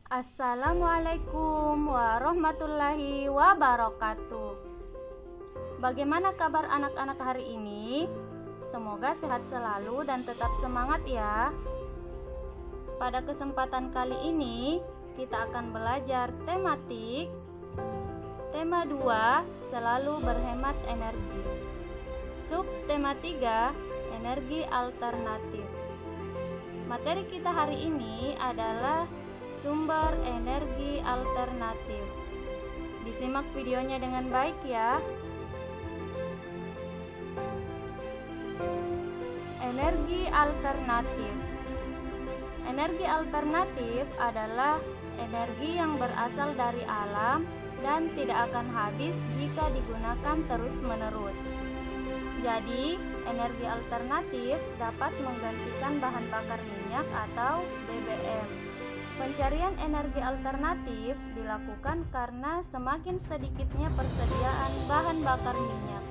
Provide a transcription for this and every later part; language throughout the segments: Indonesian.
Assalamualaikum warahmatullahi wabarakatuh. Bagaimana kabar anak-anak hari ini? Semoga sehat selalu dan tetap semangat ya. Pada kesempatan kali ini kita akan belajar tematik tema 2, selalu berhemat energi. Sub tema 3, energi alternatif. Materi kita hari ini adalah sumber energi alternatif. Disimak videonya dengan baik ya. Energi alternatif. Energi alternatif adalah energi yang berasal dari alam dan tidak akan habis jika digunakan terus-menerus. Jadi, energi alternatif dapat menggantikan bahan bakar minyak atau BBM. Pencarian energi alternatif dilakukan karena semakin sedikitnya persediaan bahan bakar minyak.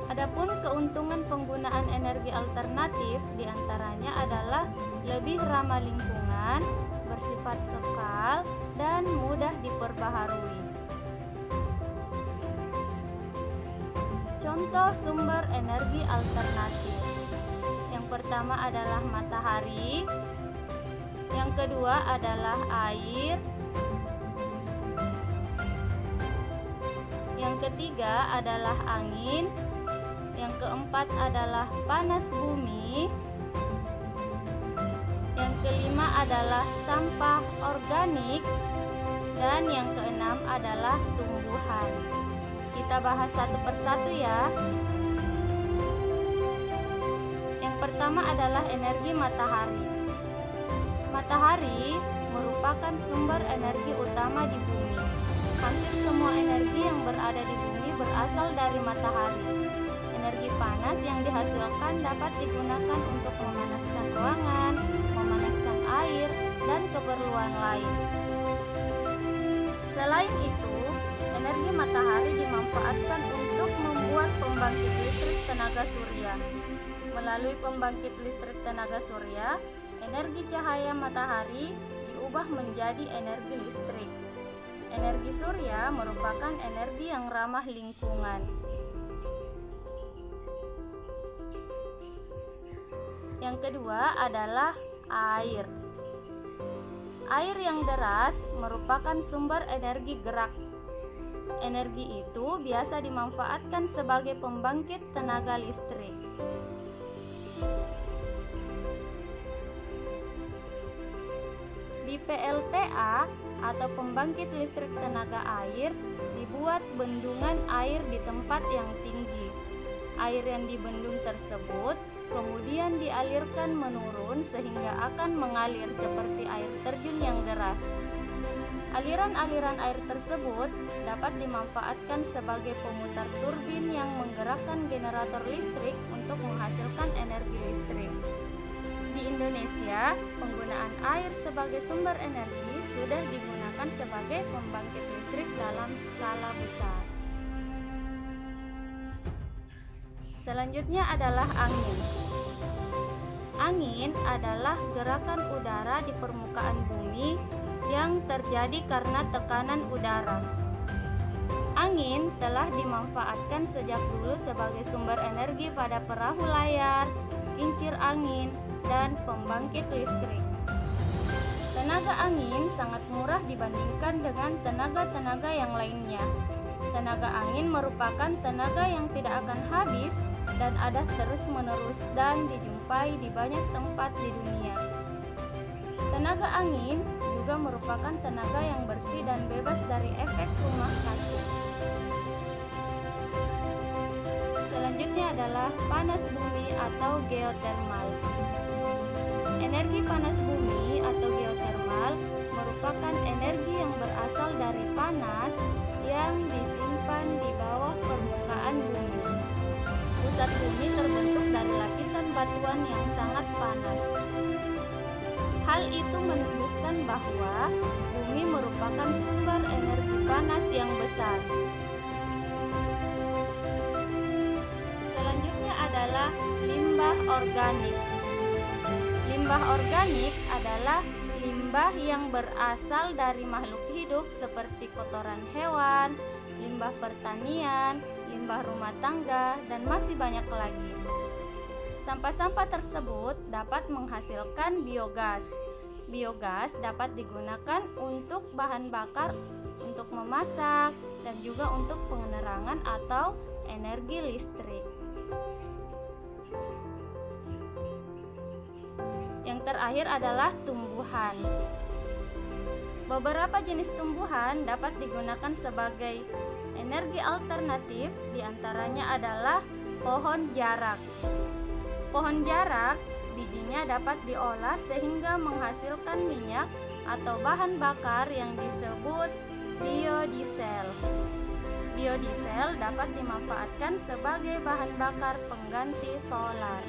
Adapun keuntungan penggunaan energi alternatif diantaranya adalah lebih ramah lingkungan, bersifat kekal, dan mudah diperbaharui. Contoh sumber energi alternatif. Yang pertama adalah matahari. Yang kedua adalah air. Yang ketiga adalah angin. Yang keempat adalah panas bumi. Yang kelima adalah sampah organik. Dan yang keenam adalah tumbuhan. Kita bahas satu persatu ya. Yang pertama adalah energi matahari. Matahari merupakan sumber energi utama di bumi. Hampir semua energi yang berada di bumi berasal dari matahari. Energi panas yang dihasilkan dapat digunakan untuk memanaskan ruangan, memanaskan air, dan keperluan lain. Selain itu, energi matahari dimanfaatkan untuk membuat pembangkit listrik tenaga surya. Melalui pembangkit listrik tenaga surya, energi cahaya matahari diubah menjadi energi listrik. Energi surya merupakan energi yang ramah lingkungan. Yang kedua adalah air. Air yang deras merupakan sumber energi gerak. Energi itu biasa dimanfaatkan sebagai pembangkit tenaga listrik. Di PLTA atau pembangkit listrik tenaga air dibuat bendungan air di tempat yang tinggi. Air yang dibendung tersebut kemudian dialirkan menurun sehingga akan mengalir seperti air terjun yang deras. Aliran-aliran air tersebut dapat dimanfaatkan sebagai pemutar turbin yang menggerakkan generator listrik untuk menghasilkan energi listrik. Di Indonesia, penggunaan air sebagai sumber energi sudah digunakan sebagai pembangkit listrik dalam skala besar. Selanjutnya adalah angin. Angin adalah gerakan udara di permukaan bumi yang terjadi karena tekanan udara. Angin telah dimanfaatkan sejak dulu sebagai sumber energi pada perahu layar, kincir angin, dan pembangkit listrik. Tenaga angin sangat murah dibandingkan dengan tenaga-tenaga yang lainnya. Tenaga angin merupakan tenaga yang tidak akan habis dan ada terus-menerus dan dijumpai di banyak tempat di dunia. Tenaga angin juga merupakan tenaga yang bersih dan bebas dari efek rumah kaca. Selanjutnya adalah panas bumi atau geotermal. Energi panas bumi atau geotermal merupakan energi yang berasal dari panas yang disimpan di bawah permukaan bumi. Pusat bumi terbentuk dari lapisan batuan yang sangat panas. Hal itu menunjukkan bahwa bumi merupakan sumber energi panas yang besar. Selanjutnya adalah limbah organik. Limbah organik adalah limbah limbah yang berasal dari makhluk hidup seperti kotoran hewan, limbah pertanian, limbah rumah tangga, dan masih banyak lagi. Sampah-sampah tersebut dapat menghasilkan biogas. Biogas dapat digunakan untuk bahan bakar untuk memasak dan juga untuk penerangan atau energi listrik. Yang terakhir adalah tumbuhan. Beberapa jenis tumbuhan dapat digunakan sebagai energi alternatif, diantaranya adalah pohon jarak. Pohon jarak, bijinya dapat diolah sehingga menghasilkan minyak atau bahan bakar yang disebut biodiesel. Biodiesel dapat dimanfaatkan sebagai bahan bakar pengganti solar.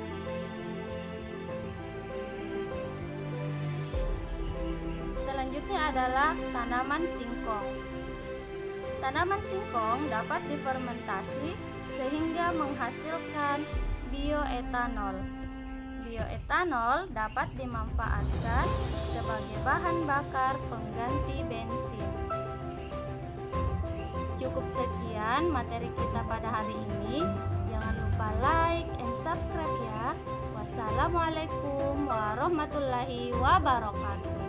Selanjutnya adalah tanaman singkong. Tanaman singkong dapat difermentasi sehingga menghasilkan bioetanol. Bioetanol dapat dimanfaatkan sebagai bahan bakar pengganti bensin. Cukup sekian materi kita pada hari ini. Jangan lupa like and subscribe ya. Wassalamualaikum warahmatullahi wabarakatuh.